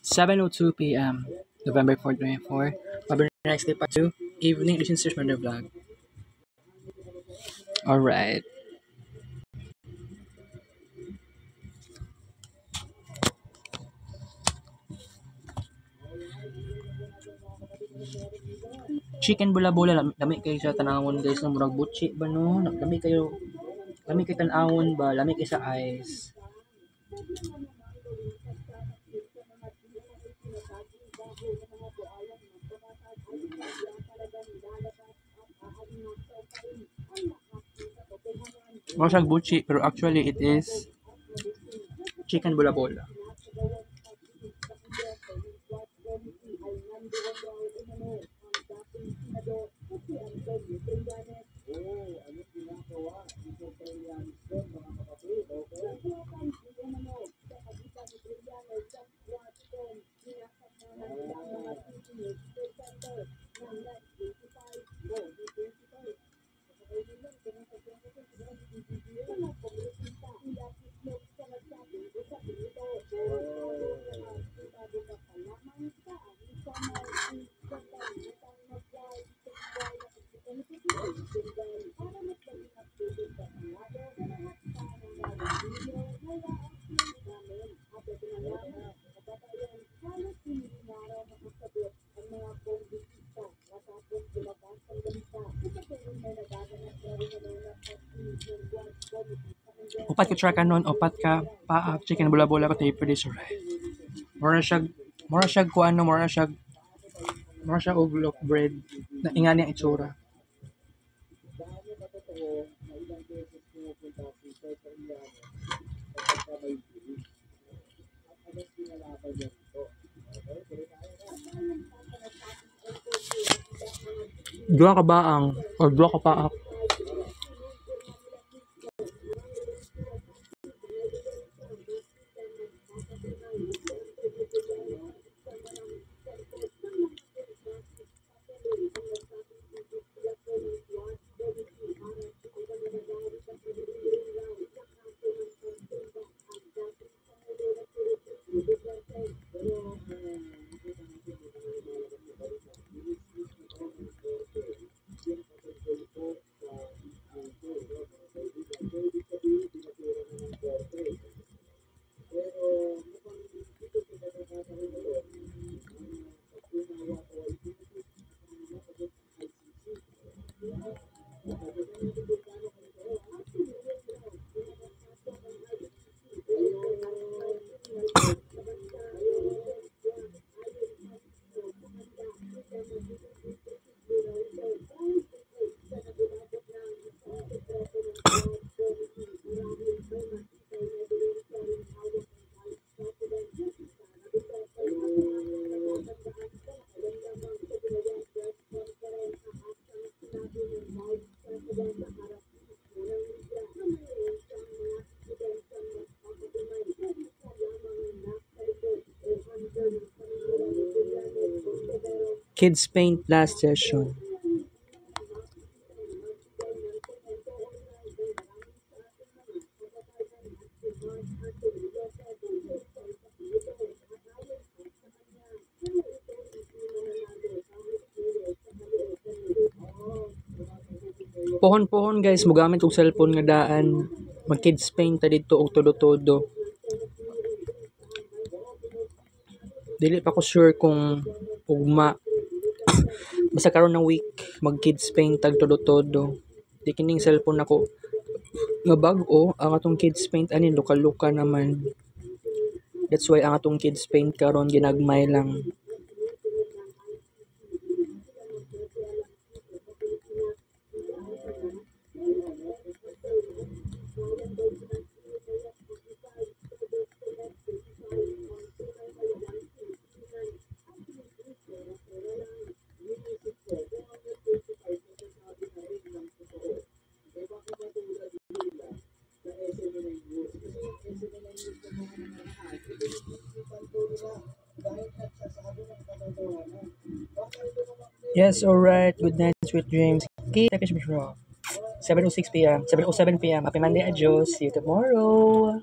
7:02 p.m. November 4, 2024. Mabir next day part 2. Evening edition search Murder Vlog. Alright. Chicken bula-bula lami kayo sa tanawon guys na murag butchi ba no? Lami kayo tanawon ba? Lami kayo sa ice. Mura siyang butchi pero actually it is chicken bula-bula. Upat ka track nun, upat ka paak chicken bula-bula ko tayo producer. Mura siya og loaf bread na ingani ang itsura. Dua ka baang or dua ka paak. Kids Paint last session. Pohon-pohon guys, mogamit og cellphone nga daan. Mag kids paint ta dito og todo-todo. Dili pa ko sure kung ugma. Basta karon ng week mag kids paint tag todo-todo. Di kining cellphone nako nga bag-o ang atong kids paint ani luka-luka naman. That's why ang atong kids paint karon ginagmay lang. Yes, alright. Good night, sweet dreams. Kita ka siya 7:06 p.m. 7:07 p.m. Happy Monday, adios. See you tomorrow.